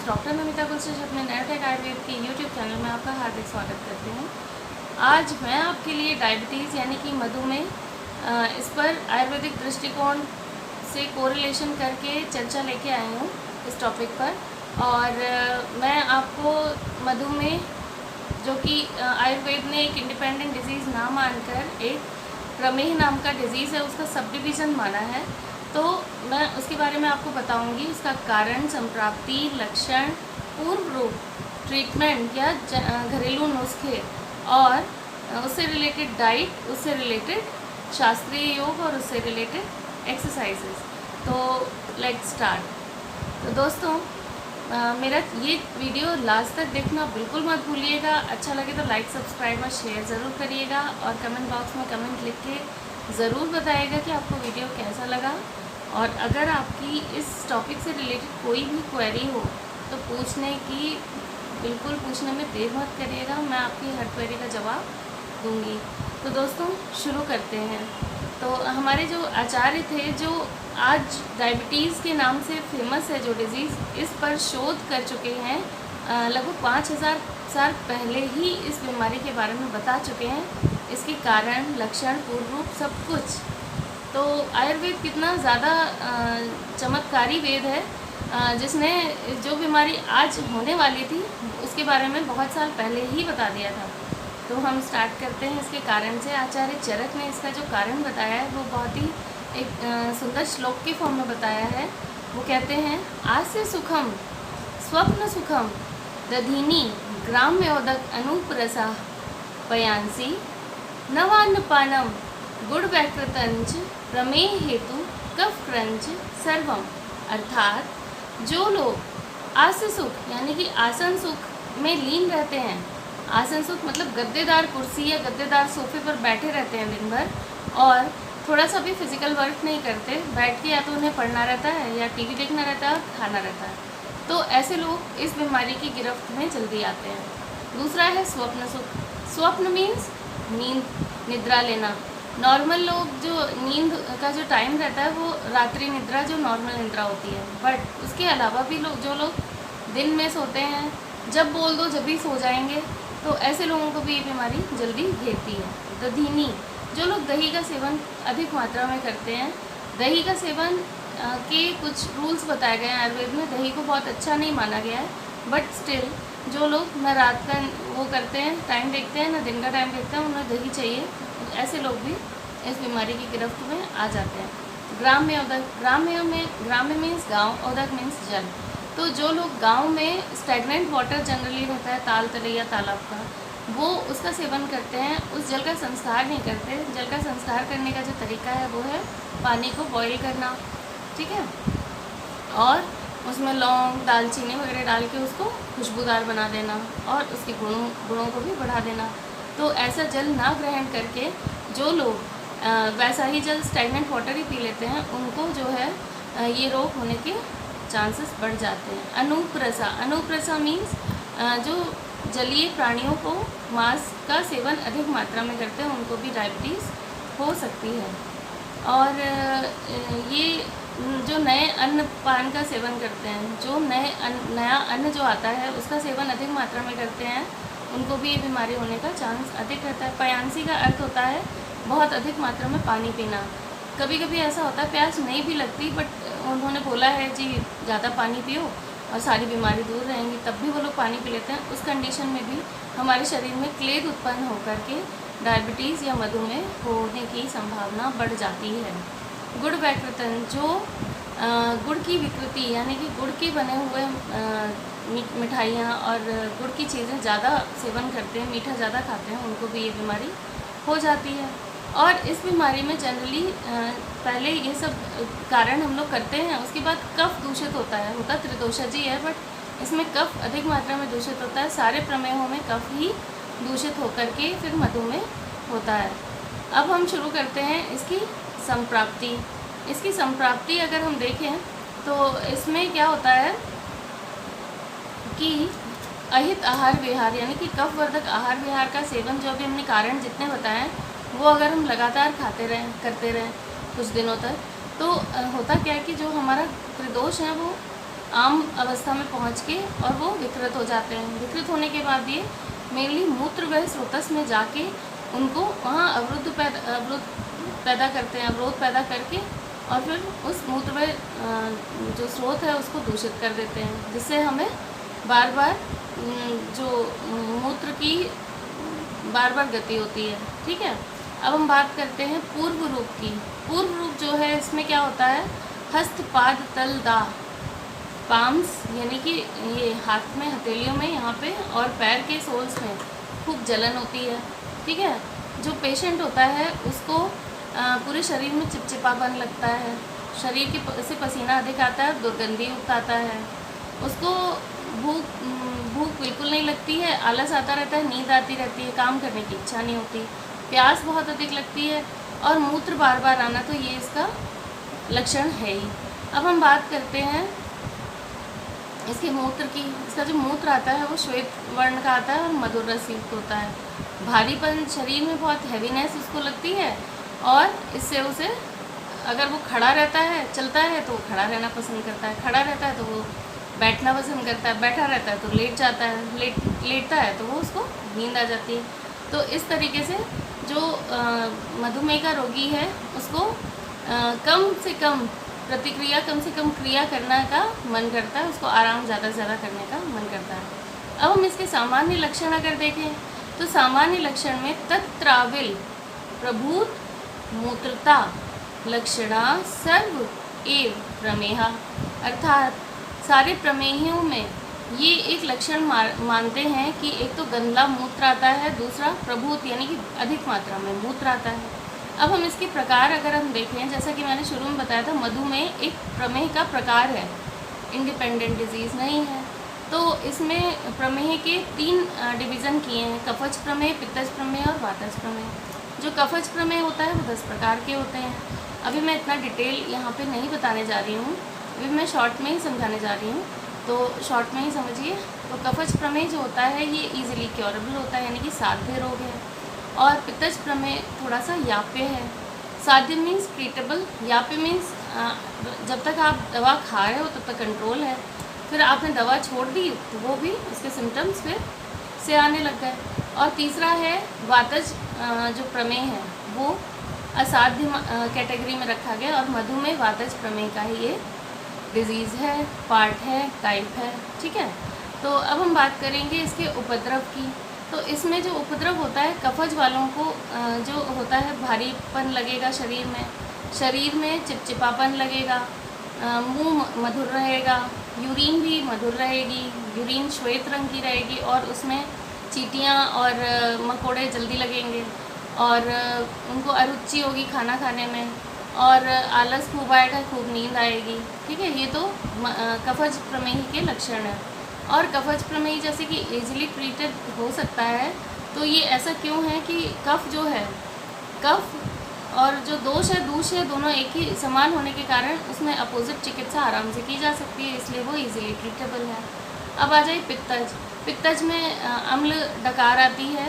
Doctor Namita गुलशेष अपने नैरोटेक आयुर्वेद के YouTube channel में आपका हार्दिक स्वागत करती हूँ। आज मैं आपके लिए डायबिटीज़ यानी कि मधुमेह इस पर आयुर्वेदिक दृष्टिकोण से कोरिलेशन करके चर्चा लेके आई हूँ इस टॉपिक पर। और मैं आपको मधुमेह जो कि आयुर्वेद ने एक इंडिपेंडेंट डिजीज़ ना मानकर एक प्रमेह नाम का डिजीज़ है उसका सब डिवीज़न माना है, तो मैं उसके बारे में आपको बताऊंगी। उसका कारण, संप्राप्ति, लक्षण, पूर्व रूप, ट्रीटमेंट या घरेलू नुस्खे और उससे रिलेटेड डाइट, उससे रिलेटेड शास्त्रीय योग और उससे रिलेटेड एक्सरसाइजेस। तो लेट्स स्टार्ट। तो दोस्तों मेरा ये वीडियो लास्ट तक देखना बिल्कुल मत भूलिएगा। अच्छा लगे तो लाइक, सब्सक्राइब और शेयर ज़रूर करिएगा और कमेंट बॉक्स में कमेंट लिख के ज़रूर बताइएगा कि आपको वीडियो कैसा लगा। और अगर आपकी इस टॉपिक से रिलेटेड कोई भी क्वेरी हो तो पूछने में देर मत करिएगा, मैं आपकी हर क्वेरी का जवाब दूंगी। तो दोस्तों शुरू करते हैं। तो हमारे जो आचार्य थे, जो आज डायबिटीज़ के नाम से फेमस है जो डिज़ीज़, इस पर शोध कर चुके हैं, लगभग 5000 साल पहले ही इस बीमारी के बारे में बता चुके हैं, इसके कारण, लक्षण, पूर्व रूप, सब कुछ। तो आयुर्वेद कितना ज़्यादा चमत्कारी वेद है, जिसने जो बीमारी आज होने वाली थी उसके बारे में बहुत साल पहले ही बता दिया था। तो हम स्टार्ट करते हैं इसके कारण से। आचार्य चरक ने इसका जो कारण बताया है वो बहुत ही एक सुंदर श्लोक के फॉर्म में बताया है। वो कहते हैं, आस्य सुखम स्वप्न सुखम दधीनी ग्राम्योदक अनूपरसा पयांसी नवान्नपानम गुड़ वैकृतंच प्रमेय हेतु कफ क्रंच सर्वम। अर्थात जो लोग आस्य सुख यानी कि आसन सुख में लीन रहते हैं, आसन सुख मतलब गद्देदार कुर्सी या गद्देदार सोफे पर बैठे रहते हैं दिन भर और थोड़ा सा भी फिजिकल वर्क नहीं करते, बैठ के या तो उन्हें पढ़ना रहता है या टीवी देखना रहता है, खाना रहता है, तो ऐसे लोग इस बीमारी की गिरफ्त में जल्दी आते हैं। दूसरा है स्वप्न सुख। स्वप्न मीन्स नींद, निद्रा लेना। नॉर्मल लोग जो नींद का जो टाइम रहता है वो रात्रि निद्रा जो नॉर्मल निद्रा होती है, बट उसके अलावा भी जो लोग दिन में सोते हैं, जब बोल दो जब भी सो जाएंगे, तो ऐसे लोगों को भी ये बीमारी जल्दी घेरती है। दधीनी, जो लोग दही का सेवन अधिक मात्रा में करते हैं, दही का सेवन के कुछ रूल्स बताए गए हैं आयुर्वेद में। दही को बहुत अच्छा नहीं माना गया है, बट स्टिल जो लोग न रात का वो करते हैं, टाइम देखते हैं, न दिन का टाइम देखते हैं, उन्हें दही चाहिए, ऐसे लोग भी इस बीमारी की गिरफ्त में आ जाते हैं। ग्राम्य उदक, ग्राम्य मीन्स गाँव, उदक मीन्स जल। तो जो लोग गांव में स्टैग्नेंट वाटर जनरली रहता है ताल तले या तालाब का, वो उसका सेवन करते हैं, उस जल का संस्कार नहीं करते। जल का संस्कार करने का जो तरीका है वो है पानी को बॉईल करना, ठीक है, और उसमें लौंग, दालचीनी वगैरह डाल के उसको खुशबूदार बना देना और उसके गुणों को भी बढ़ा देना। तो ऐसा जल ना ग्रहण करके जो लोग वैसा ही जल स्टैग्नेंट वाटर ही पी लेते हैं, उनको जो है ये रोग होने के चांसेस बढ़ जाते हैं। अनूपरसा, अनूपरसा मीन्स जो जलीय प्राणियों को मांस का सेवन अधिक मात्रा में करते हैं, उनको भी डायबिटीज़ हो सकती है। और ये जो नए अन्न पान का सेवन करते हैं, जो नया अन्न जो आता है उसका सेवन अधिक मात्रा में करते हैं, उनको भी ये बीमारी होने का चांस अधिक रहता है। पयांसी का अर्थ होता है बहुत अधिक मात्रा में पानी पीना। कभी कभी ऐसा होता है प्यास नहीं भी लगती, बट उन्होंने बोला है जी ज़्यादा पानी पियो और सारी बीमारी दूर रहेंगी, तब भी वो लोग पानी पी लेते हैं। उस कंडीशन में भी हमारे शरीर में क्लेद उत्पन्न होकर के डायबिटीज़ या मधुमेह होने की संभावना बढ़ जाती है। गुड़ वैकृतन, जो गुड़ की विकृति यानी कि गुड़ के बने हुए मिठाइयाँ और गुड़ की चीज़ें ज़्यादा सेवन करते हैं, मीठा ज़्यादा खाते हैं, उनको भी ये बीमारी हो जाती है। और इस बीमारी में जनरली पहले ये सब कारण हम लोग करते हैं, उसके बाद कफ दूषित होता है, त्रिदोषज ही है, बट इसमें कफ अधिक मात्रा में दूषित होता है। सारे प्रमेहों में कफ ही दूषित होकर के फिर मधुमेह होता है। अब हम शुरू करते हैं इसकी संप्राप्ति। इसकी संप्राप्ति अगर हम देखें तो इसमें क्या होता है कि अहित आहार विहार यानी कि कफवर्धक आहार विहार का सेवन, जो अभी हमने कारण जितने बताएं, वो अगर हम लगातार करते रहें कुछ दिनों तक, तो होता क्या है कि जो हमारा त्रिदोष है वो आम अवस्था में पहुंच के और वो विकृत हो जाते हैं। विकृत होने के बाद ये मेनली मूत्र व स्रोतस में जाके उनको वहाँ अवरोध पैदा करते हैं, अवरोध पैदा करके और फिर उस मूत्र व जो स्रोत है उसको दूषित कर देते हैं, जिससे हमें बार बार जो मूत्र की बार बार गति होती है। ठीक है, अब हम बात करते हैं पूर्व रूप की। पूर्व रूप जो है इसमें क्या होता है, हस्त पाद तल दा, पाम्स यानी कि ये हाथ में हथेलियों में यहाँ पे और पैर के सोल्स में खूब जलन होती है। ठीक है, जो पेशेंट होता है उसको पूरे शरीर में चिपचिपापन लगता है, शरीर के से पसीना अधिक आता है, दुर्गंधी युक्त आता है, उसको भूख बिल्कुल नहीं लगती है, आलस आता रहता है, नींद आती रहती है, काम करने की इच्छा नहीं होती, प्यास बहुत अधिक लगती है और मूत्र बार बार आना, तो ये इसका लक्षण है ही। अब हम बात करते हैं इसके मूत्र की। इसका जो मूत्र आता है वो श्वेत वर्ण का आता है और मधुर रस युक्त होता है। भारीपन शरीर में बहुत हैवीनेस उसको लगती है और इससे उसे अगर वो खड़ा रहता है, चलता है तो वो खड़ा रहना पसंद करता है, खड़ा रहता है तो वो बैठना पसंद करता है, बैठा रहता है तो लेट जाता है, लेटता है तो वो उसको नींद आ जाती है। तो इस तरीके से जो मधुमेह का रोगी है उसको कम से कम प्रतिक्रिया, कम से कम क्रिया करने का मन करता है, उसको आराम ज़्यादा से ज़्यादा करने का मन करता है। अब हम इसके सामान्य लक्षण अगर देखें तो सामान्य लक्षण में तत्राविल प्रभूत मूत्रता लक्षणा सर्व एव प्रमेहा, अर्थात सारे प्रमेहियों में ये एक लक्षण मानते हैं कि एक तो गंदला मूत्र आता है, दूसरा प्रभूत यानी कि अधिक मात्रा में मूत्र आता है। अब हम इसके प्रकार अगर हम देखें, जैसा कि मैंने शुरू में बताया था, मधुमेह एक प्रमेह का प्रकार है, इंडिपेंडेंट डिजीज़ नहीं है। तो इसमें प्रमेह के 3 डिवीज़न किए हैं, कफज प्रमेह, पित्तज प्रमेह और वातज प्रमेह। जो कफज प्रमेह होता है वो 10 प्रकार के होते हैं। अभी मैं इतना डिटेल यहाँ पे नहीं बताने जा रही हूँ, अभी मैं शॉर्ट में ही समझाने जा रही हूँ, तो शॉर्ट में ही समझिए। तो कफज प्रमेह जो होता है ये इजीली क्योरेबल होता है, यानी कि साध्य रोग है। और पित्तज प्रमेह थोड़ा सा याप्य है। साध्य मीन्स ट्रीटेबल, याप्य मीन्स जब तक आप दवा खा रहे हो तब तक कंट्रोल है, फिर आपने दवा छोड़ दी तो वो भी उसके सिम्टम्स फिर से आने लग गए। और तीसरा है वातज जो प्रमेह है वो असाध्य कैटेगरी में रखा गया, और मधुमेह वातज प्रमेह का ही ये डिजीज़ है, पार्ट है, टाइप है। ठीक है, तो अब हम बात करेंगे इसके उपद्रव की। तो इसमें जो उपद्रव होता है कफज वालों को जो होता है भारीपन लगेगा शरीर में चिपचिपापन लगेगा, मुंह मधुर रहेगा, यूरिन भी मधुर रहेगी, यूरिन श्वेत रंग की रहेगी और उसमें चींटियाँ और मकोड़े जल्दी लगेंगे और उनको अरुचि होगी खाना खाने में और आलस खूब आएगा, खूब नींद आएगी। ठीक है, ये तो कफज प्रमेह के लक्षण हैं। और कफज प्रमेह जैसे कि इजीली ट्रीटेड हो सकता है, तो ये ऐसा क्यों है कि कफ जो है, कफ और जो दोष है दूष है दोनों एक ही समान होने के कारण उसमें अपोजिट चिकित्सा आराम से की जा सकती है, इसलिए वो इजीली ट्रीटेबल है। अब आ जाए पित्तज। पित्तज में अम्ल डकार आती है,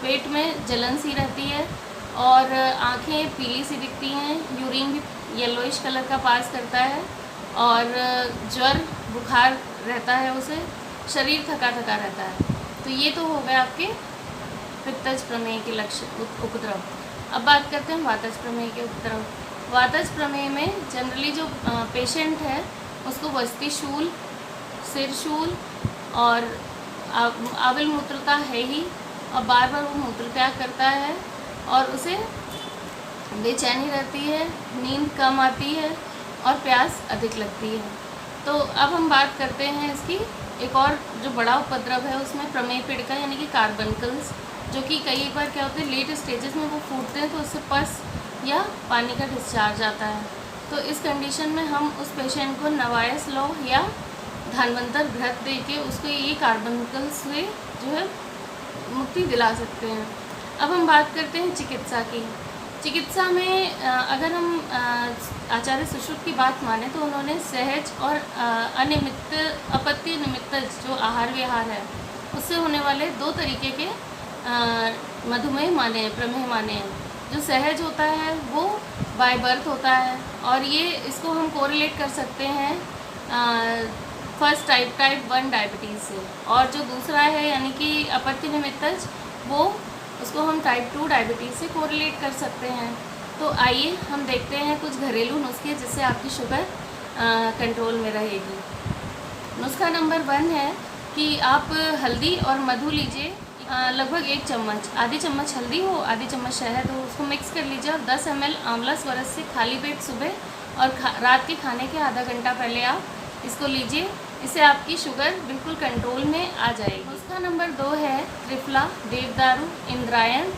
पेट में जलन सी रहती है और आँखें पीली सी दिखती हैं, यूरिन भी येलोइश कलर का पास करता है और ज्वर बुखार रहता है उसे, शरीर थका थका रहता है। तो ये तो हो गए आपके पित्तज प्रमेह के लक्षण उपद्रव। अब बात करते हैं वातज प्रमेह के उपद्रव। वातज प्रमेह में जनरली जो पेशेंट है उसको वस्तिशूल, सिरशूल और आविल मूत्रता है ही, और बार बार वो मूत्र त्याग करता है और उसे बेचैनी रहती है, नींद कम आती है और प्यास अधिक लगती है। तो अब हम बात करते हैं इसकी एक और जो बड़ा उपद्रव है उसमें प्रमेह पीड़िका यानी कि कार्बनकल्स, जो कि कई बार क्या होते हैं लेट स्टेजेस में वो फूटते हैं तो उससे पस या पानी का डिस्चार्ज आता है। तो इस कंडीशन में हम उस पेशेंट को नवायस लो या धानवंतर घृत दे के उसको ये कार्बनकल्स से जो है मुक्ति दिला सकते हैं। अब हम बात करते हैं चिकित्सा की। चिकित्सा में अगर हम आचार्य सुश्रुत की बात माने तो उन्होंने सहज और अनियमित अपत्य निमित्त जो आहार विहार है उससे होने वाले 2 तरीके के मधुमेह माने हैं, प्रमेह माने हैं। जो सहज होता है वो बाय बर्थ होता है और ये इसको हम कोरिलेट कर सकते हैं फर्स्ट टाइप 1 डायबिटीज़ से, और जो दूसरा है यानी कि अपत्य निमित्तज, वो उसको हम टाइप 2 डायबिटीज़ से कोरिलेट कर सकते हैं। तो आइए हम देखते हैं कुछ घरेलू नुस्खे जिससे आपकी शुगर कंट्रोल में रहेगी। नुस्खा नंबर 1 है कि आप हल्दी और मधु लीजिए, लगभग 1 चम्मच, आधी चम्मच हल्दी हो, आधी चम्मच शहद हो, उसको मिक्स कर लीजिए और 10 ml आंवला स्वरस से खाली पेट सुबह और रात के खाने के आधा घंटा पहले आप इसको लीजिए। इससे आपकी शुगर बिल्कुल कंट्रोल में आ जाएगी। नुस्खा नंबर 2 है त्रिफला, देवदारू, इंद्रायण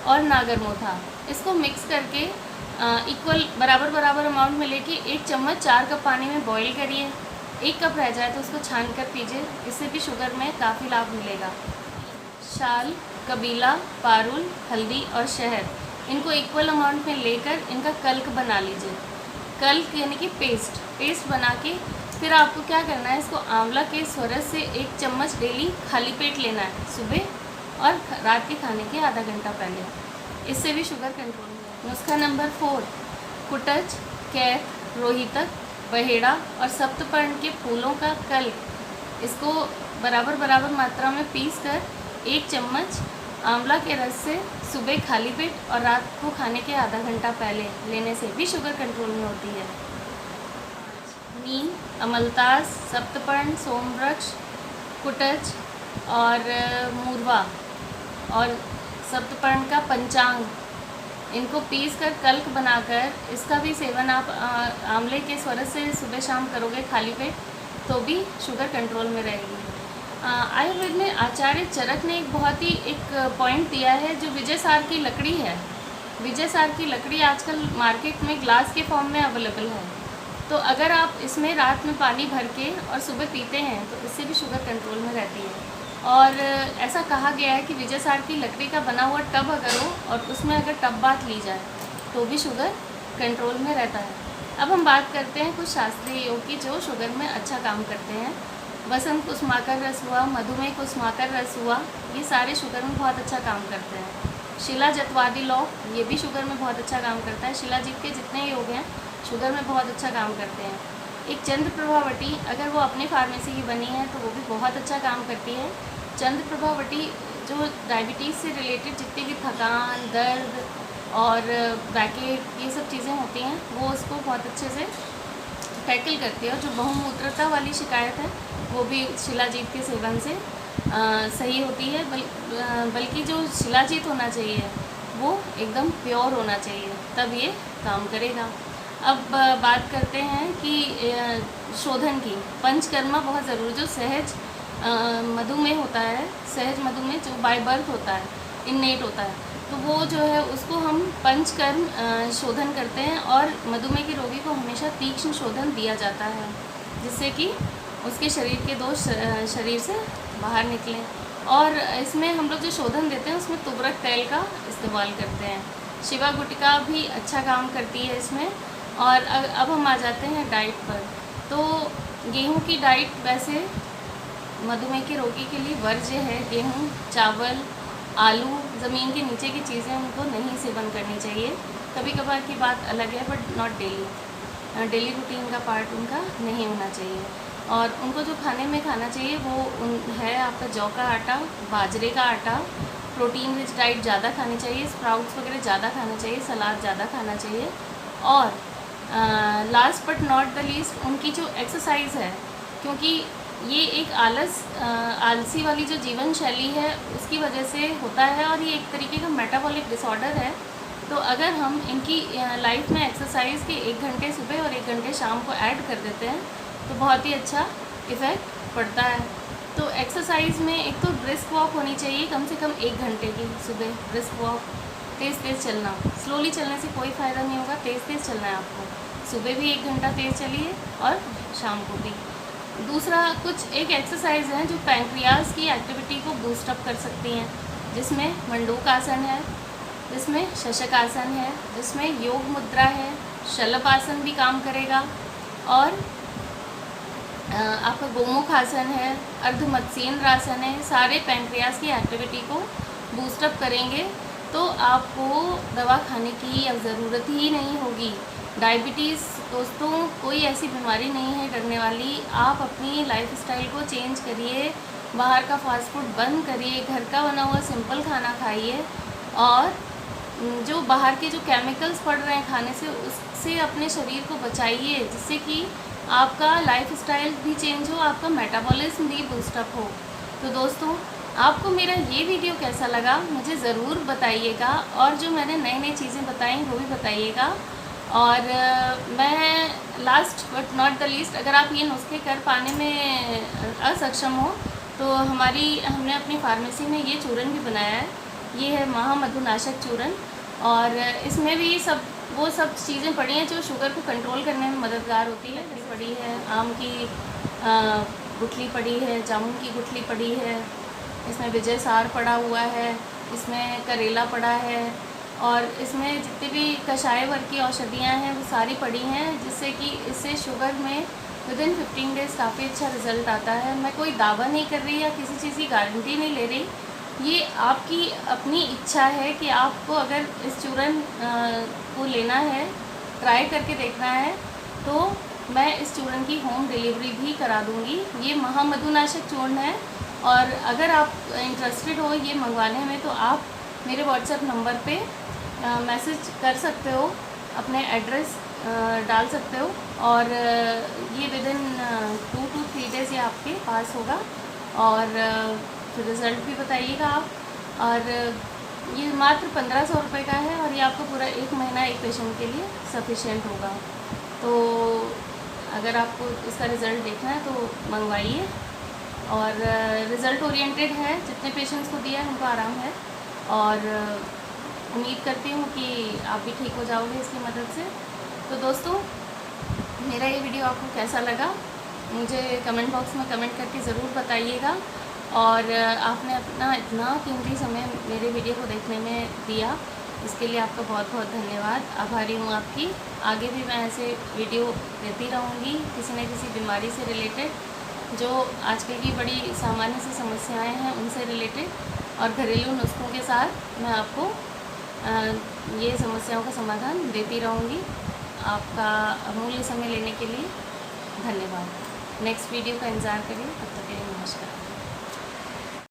और नागरमोथा। इसको मिक्स करके इक्वल बराबर अमाउंट में लेके 1 चम्मच 4 कप पानी में बॉईल करिए। 1 कप रह जाए तो उसको छान कर पीजिए, इससे भी शुगर में काफ़ी लाभ मिलेगा। शाल, कबीला, पारुल, हल्दी और शहद, इनको इक्वल अमाउंट में लेकर इनका कल्क बना लीजिए। कल्क यानी कि पेस्ट बना के फिर आपको क्या करना है, इसको आंवला के स्वरस से 1 चम्मच डेली खाली पेट लेना है सुबह और रात के खाने के आधा घंटा पहले। इससे भी शुगर कंट्रोल में है। नुस्खा नंबर 4, कुटज, कैथ, रोहितक, बहेड़ा और सप्तपर्ण के फूलों का कल्क, इसको बराबर मात्रा में पीस कर 1 चम्मच आंवला के रस से सुबह खाली पेट और रात को खाने के आधा घंटा पहले लेने से भी शुगर कंट्रोल में होती है। नीम, अमलतास, सप्तपर्ण, सोमवृक्ष, कुटज और मूरवा और सप्तपर्ण का पंचांग, इनको पीस कर कल्क बनाकर इसका भी सेवन आप आंवले के स्वरस से सुबह शाम करोगे खाली पेट, तो भी शुगर कंट्रोल में रहेगी। आयुर्वेद में आचार्य चरक ने एक पॉइंट दिया है, जो विजयसार की लकड़ी है। विजयसार की लकड़ी आजकल मार्केट में ग्लास के फॉर्म में अवेलेबल है। तो अगर आप इसमें रात में पानी भर के और सुबह पीते हैं तो इससे भी शुगर कंट्रोल में रहती है। और ऐसा कहा गया है कि विजयसार की लकड़ी का बना हुआ टब अगर हो और उसमें अगर टब बाथ ली जाए तो भी शुगर कंट्रोल में रहता है। अब हम बात करते हैं कुछ शास्त्रीय योग की जो शुगर में अच्छा काम करते हैं। वसंत कुसुमाकर रस हुआ, मधुमेह कुसुमाकर रस हुआ, ये सारे शुगर में बहुत अच्छा काम करते हैं। शिलाजतवादी लौक, ये भी शुगर में बहुत अच्छा काम करता है। शिलाजीत के जितने योग हैं शुगर में बहुत अच्छा काम करते हैं। एक चंद्र प्रभावटी, अगर वो अपनी फार्मेसी की बनी है तो वो भी बहुत अच्छा काम करती है। चंद्र प्रभावटी जो डायबिटीज़ से रिलेटेड जितनी भी थकान, दर्द और बैकेट, ये सब चीज़ें होती हैं, वो उसको बहुत अच्छे से टैकल करती है। और जो बहुमूत्रता वाली शिकायत है वो भी शिलाजीत के सेवन से सही होती है। बल्कि जो शिलाजीत होना चाहिए वो एकदम प्योर होना चाहिए, तब ये काम करेगा। अब बात करते हैं कि शोधन की। पंचकर्मा बहुत ज़रूरी, जो सहज मधुमेह होता है, सहज मधुमेह जो बाय बर्थ होता है, इन्नेट होता है, तो वो जो है उसको हम पंचकर्म शोधन करते हैं। और मधुमेह के रोगी को हमेशा तीक्ष्ण शोधन दिया जाता है, जिससे कि उसके शरीर के दोष शरीर से बाहर निकलें। और इसमें हम लोग जो शोधन देते हैं उसमें तुबरक तेल का इस्तेमाल करते हैं। शिवा गुटिका भी अच्छा काम करती है इसमें। और अब हम आ जाते हैं डाइट पर। तो गेहूं की डाइट वैसे मधुमेह के रोगी के लिए वर्ज्य है। गेहूं, चावल, आलू, ज़मीन के नीचे की चीज़ें उनको नहीं सेवन करनी चाहिए। कभी कभार की बात अलग है, बट नॉट डेली रूटीन का पार्ट उनका नहीं होना चाहिए। और उनको जो खाने में खाना चाहिए वो है आपका जौ का आटा, बाजरे का आटा, प्रोटीन रिच डाइट ज़्यादा खानी चाहिए, स्प्राउट्स वगैरह ज़्यादा खाना चाहिए, सलाद ज़्यादा खाना चाहिए। और last but not the least उनकी जो एक्सरसाइज है, क्योंकि ये एक आलसी वाली जो जीवन शैली है उसकी वजह से होता है और ये एक तरीके का मेटाबॉलिक डिसऑर्डर है। तो अगर हम इनकी लाइफ में एक्सरसाइज के 1 घंटे सुबह और 1 घंटे शाम को ऐड कर देते हैं तो बहुत ही अच्छा इफ़ेक्ट पड़ता है। तो एक्सरसाइज में एक तो ब्रिस्क वॉक होनी चाहिए, कम से कम 1 घंटे की सुबह ब्रिस्क वॉक, तेज़ चलना। स्लोली चलने से कोई फ़ायदा नहीं होगा, तेज़ चलना है आपको। सुबह भी 1 घंटा तेज़ चलिए और शाम को भी। दूसरा कुछ एक एक्सरसाइज है जो पैंक्रियाज की एक्टिविटी को बूस्ट अप कर सकती हैं, जिसमें मंडूक आसन है, जिसमें शशक आसन है, जिसमें योग मुद्रा है, शलभ आसन भी काम करेगा, और आपका गोमुख आसन है, अर्धमत्स्येंद्र आसन है। सारे पैंक्रियाज की एक्टिविटी को बूस्ट अप करेंगे तो आपको दवा खाने की अब ज़रूरत ही नहीं होगी। डायबिटीज़ दोस्तों कोई ऐसी बीमारी नहीं है डरने वाली। आप अपनी लाइफस्टाइल को चेंज करिए, बाहर का फास्ट फूड बंद करिए, घर का बना हुआ सिंपल खाना खाइए और जो बाहर के जो केमिकल्स पड़ रहे हैं खाने से उससे अपने शरीर को बचाइए, जिससे कि आपका लाइफस्टाइल भी चेंज हो, आपका मेटाबॉलिज्म भी बूस्टअप हो। तो दोस्तों आपको मेरा ये वीडियो कैसा लगा मुझे ज़रूर बताइएगा, और जो मैंने नई नई चीज़ें बताई वो भी बताइएगा। और मैं last but not the least, अगर आप ये नुस्खे कर पाने में असक्षम हो तो हमने अपनी फार्मेसी में ये चूरन भी बनाया है। ये है महामधुनाशक चूरन, और इसमें भी वो सब चीज़ें पड़ी हैं जो शुगर को कंट्रोल करने में मददगार होती है। पड़ी है आम की गुठली पड़ी है, जामुन की गुठली पड़ी है, इसमें विजय सार पड़ा हुआ है, इसमें करेला पड़ा है, और इसमें जितने भी कषाय वर्ग की औषधियाँ हैं वो सारी पड़ी हैं, जिससे कि इससे शुगर में विदिन 15 डेज़ काफ़ी अच्छा रिज़ल्ट आता है। मैं कोई दावा नहीं कर रही या किसी चीज़ की गारंटी नहीं ले रही, ये आपकी अपनी इच्छा है कि आपको अगर इस चूरन को लेना है, ट्राई करके देखना है, तो मैं इस चूरन की होम डिलीवरी भी करा दूँगी। ये महामधुनाशक चूर्ण है, और अगर आप इंटरेस्टेड हो ये मंगवाने में तो आप मेरे व्हाट्सएप नंबर पे मैसेज कर सकते हो, अपने एड्रेस डाल सकते हो, और ये विदिन 2 to 3 डेज़ ये आपके पास होगा, और फिर रिज़ल्ट भी बताइएगा आप। और ये मात्र 1500 रुपये का है, और ये आपको पूरा 1 महीना एक पेशेंट के लिए सफिशिएंट होगा। तो अगर आपको इसका रिज़ल्ट देखना है तो मंगवाइए, और रिज़ल्ट ओरिएंटेड है, जितने पेशेंट्स को दिया है उनको आराम है, और उम्मीद करती हूँ कि आप भी ठीक हो जाओगे इसकी मदद से। तो दोस्तों मेरा ये वीडियो आपको कैसा लगा मुझे कमेंट बॉक्स में कमेंट करके ज़रूर बताइएगा, और आपने अपना इतना कीमती समय मेरे वीडियो को देखने में दिया, इसके लिए आपका बहुत बहुत धन्यवाद। आभारी हूँ आपकी। आगे भी मैं ऐसे वीडियो देती रहूँगी किसी न किसी बीमारी से रिलेटेड, जो आजकल की बड़ी सामान्य सी समस्याएं हैं उनसे रिलेटेड, और घरेलू नुस्खों के साथ मैं आपको ये समस्याओं का समाधान देती रहूँगी। आपका अमूल्य समय लेने के लिए धन्यवाद। नेक्स्ट वीडियो का इंतज़ार करिए, तब तक के लिए नमस्कार।